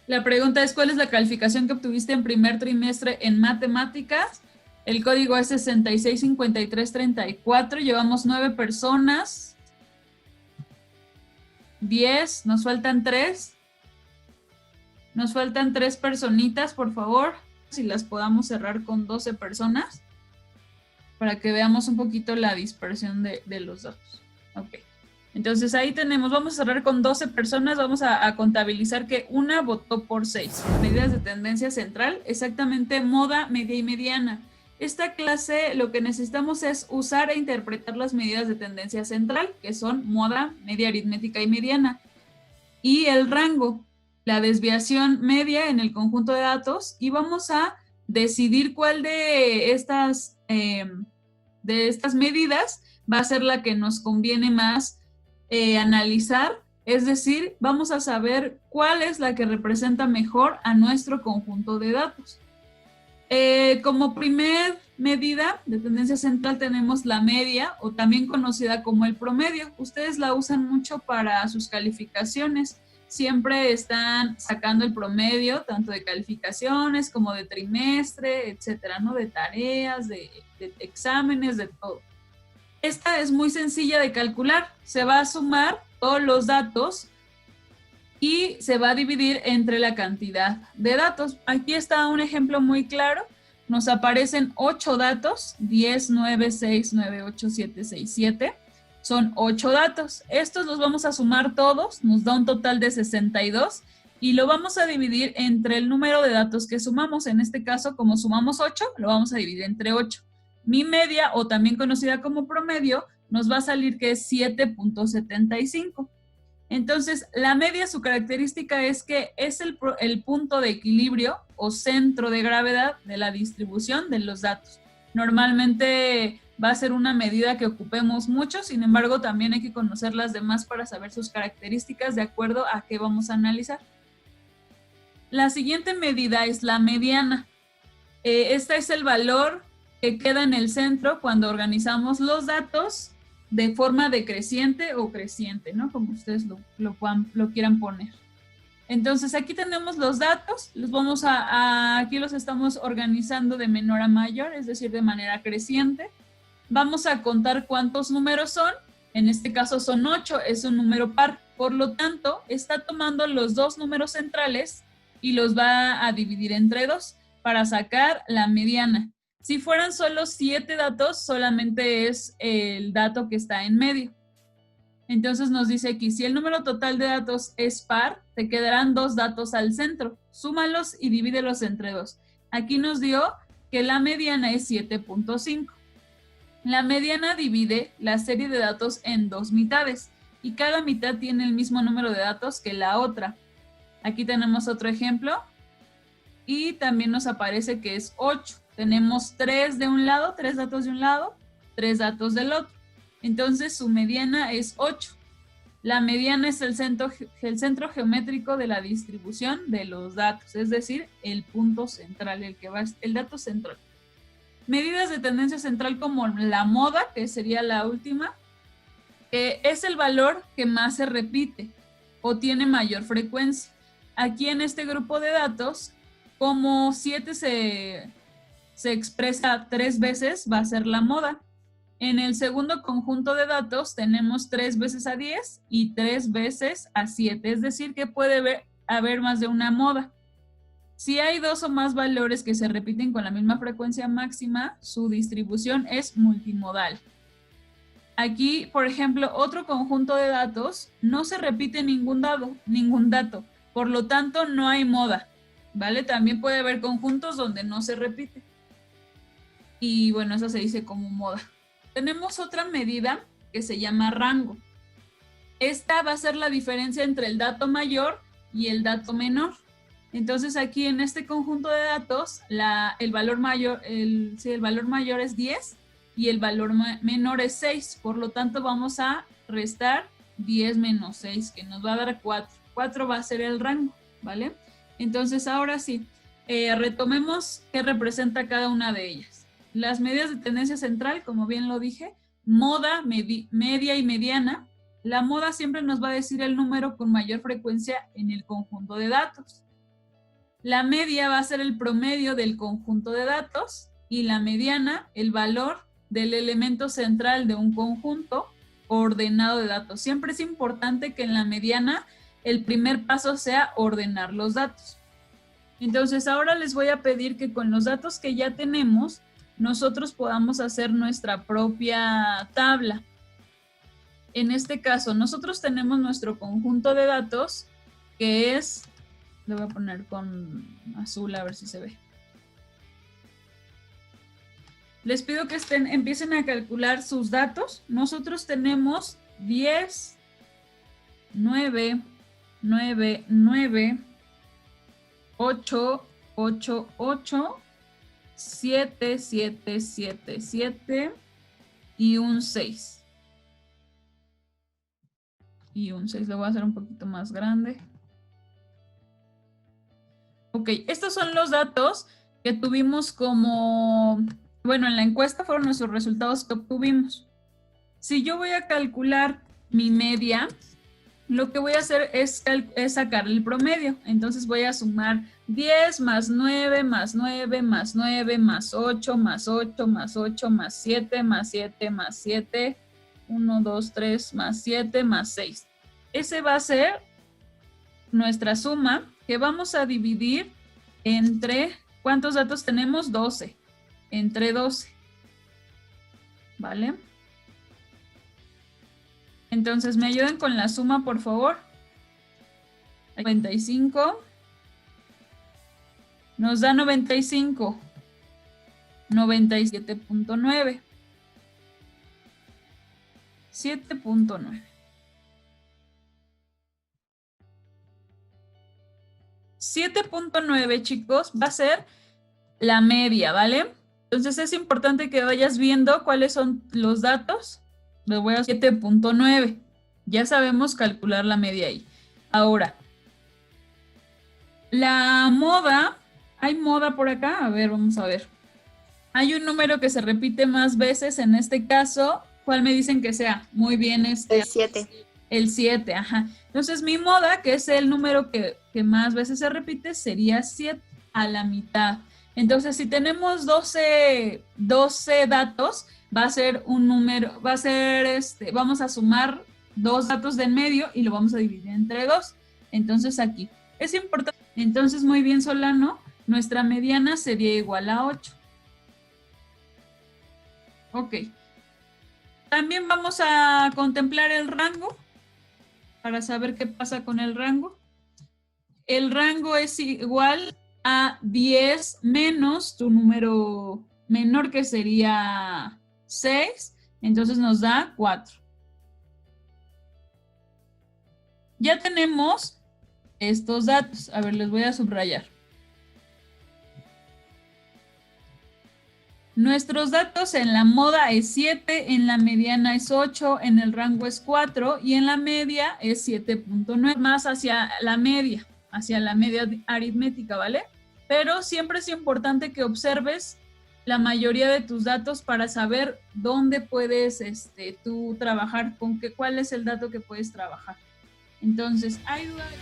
La pregunta es, ¿cuál es la calificación que obtuviste en primer trimestre en matemáticas? El código es 665334. Llevamos 9 personas. 10. Nos faltan 3. Nos faltan 3 personitas, por favor. Si las podamos cerrar con 12 personas. Para que veamos un poquito la dispersión de los datos. Ok. Entonces ahí tenemos, vamos a cerrar con 12 personas, vamos a contabilizar que una votó por 6. Medidas de tendencia central, exactamente moda, media y mediana. Esta clase lo que necesitamos es usar e interpretar las medidas de tendencia central, que son moda, media aritmética y mediana. Y el rango, la desviación media en el conjunto de datos, y vamos a decidir cuál de estas medidas va a ser la que nos conviene más analizar, es decir, vamos a saber cuál es la que representa mejor a nuestro conjunto de datos. Como primer medida de tendencia central tenemos la media, o también conocida como el promedio. Ustedes la usan mucho para sus calificaciones. Siempre están sacando el promedio, tanto de calificaciones como de trimestre, etcétera, ¿no? De tareas, de exámenes, de todo. Esta es muy sencilla de calcular. Se va a sumar todos los datos y se va a dividir entre la cantidad de datos. Aquí está un ejemplo muy claro. Nos aparecen 8 datos, 10, 9, 6, 9, 8, 7, 6, 7. Son 8 datos. Estos los vamos a sumar todos, nos da un total de 62 y lo vamos a dividir entre el número de datos que sumamos. En este caso, como sumamos 8, lo vamos a dividir entre 8. Mi media, o también conocida como promedio, nos va a salir que es 7.75. Entonces, la media, su característica es que es el punto de equilibrio o centro de gravedad de la distribución de los datos. Normalmente va a ser una medida que ocupemos mucho, sin embargo, también hay que conocer las demás para saber sus características de acuerdo a qué vamos a analizar. La siguiente medida es la mediana. Este es el valor que queda en el centro cuando organizamos los datos de forma decreciente o creciente, ¿no? Como ustedes lo quieran poner. Entonces, aquí tenemos los datos, los vamos aquí los estamos organizando de menor a mayor, es decir, de manera creciente. Vamos a contar cuántos números son, en este caso son 8, es un número par, por lo tanto, está tomando los dos números centrales y los va a dividir entre 2 para sacar la mediana. Si fueran solo 7 datos, solamente es el dato que está en medio. Entonces nos dice aquí, si el número total de datos es par, te quedarán 2 datos al centro. Súmalos y divídelos entre 2. Aquí nos dio que la mediana es 7.5. La mediana divide la serie de datos en 2 mitades y cada mitad tiene el mismo número de datos que la otra. Aquí tenemos otro ejemplo y también nos aparece que es 8. Tenemos 3 de un lado, 3 datos de un lado, 3 datos del otro. Entonces su mediana es 8. La mediana es el centro geométrico de la distribución de los datos, es decir, el punto central, el dato central. Medidas de tendencia central como la moda, que sería la última, es el valor que más se repite o tiene mayor frecuencia. Aquí en este grupo de datos, como 7 se expresa 3 veces, va a ser la moda. En el segundo conjunto de datos tenemos 3 veces a 10 y 3 veces a 7, es decir, que puede haber más de una moda. Si hay 2 o más valores que se repiten con la misma frecuencia máxima, su distribución es multimodal. Aquí, por ejemplo, otro conjunto de datos, no se repite ningún dato, por lo tanto no hay moda, ¿vale? También puede haber conjuntos donde no se repite. Y bueno, eso se dice como moda. Tenemos otra medida que se llama rango. Esta va a ser la diferencia entre el dato mayor y el dato menor. Entonces aquí en este conjunto de datos, el valor mayor es 10 y el valor menor es 6. Por lo tanto, vamos a restar 10 menos 6, que nos va a dar 4. 4 va a ser el rango, ¿vale? Entonces, ahora sí, retomemos qué representa cada una de ellas. Las medidas de tendencia central, como bien lo dije, moda, media y mediana. La moda siempre nos va a decir el número con mayor frecuencia en el conjunto de datos. La media va a ser el promedio del conjunto de datos y la mediana el valor del elemento central de un conjunto ordenado de datos. Siempre es importante que en la mediana el primer paso sea ordenar los datos. Entonces ahora les voy a pedir que con los datos que ya tenemos, nosotros podamos hacer nuestra propia tabla. En este caso, nosotros tenemos nuestro conjunto de datos, que es, le voy a poner con azul a ver si se ve. Les pido que empiecen a calcular sus datos. Nosotros tenemos 10, 9, 9, 9, 8, 8, 8, 7, 7, 7, 7 y un 6. Y un 6 lo voy a hacer un poquito más grande. Ok, estos son los datos que tuvimos como, bueno, en la encuesta fueron nuestros resultados que obtuvimos. Si yo voy a calcular mi media, lo que voy a hacer es sacar el promedio. Entonces voy a sumar 10 más 9 más 9 más 9 más 8 más 8 más 8 más 7 más 7 más 7, 1, 2, 3 más 7 más 6. Ese va a ser nuestra suma que vamos a dividir entre, ¿cuántos datos tenemos? 12. Entre 12. ¿Vale? Entonces, ¿me ayudan con la suma, por favor? 95. Nos da 95. 97.9. 7.9. 7.9, chicos, va a ser la media, ¿vale? Entonces es importante que vayas viendo cuáles son los datos. Les voy a 7.9. Ya sabemos calcular la media ahí. Ahora, la moda, ¿hay moda por acá? A ver, vamos a ver. Hay un número que se repite más veces, en este caso, ¿cuál me dicen que sea? Muy bien, El 7. El 7, ajá. Entonces mi moda, que es el número que más veces se repite, sería 7 a la mitad. Entonces si tenemos 12 datos, va a ser un número, va a ser, vamos a sumar 2 datos de en medio y lo vamos a dividir entre 2. Entonces aquí es importante. Entonces muy bien, Solano, nuestra mediana sería igual a 8. Ok. También vamos a contemplar el rango para saber qué pasa con el rango. El rango es igual a 10 menos tu número menor, que sería 6, entonces nos da 4. Ya tenemos estos datos. A ver, les voy a subrayar. Nuestros datos en la moda es 7, en la mediana es 8, en el rango es 4 y en la media es 7.9, más hacia la media aritmética, ¿vale? Pero siempre es importante que observes la mayoría de tus datos para saber dónde puedes tú trabajar, cuál es el dato que puedes trabajar. Entonces, ¿hay duda de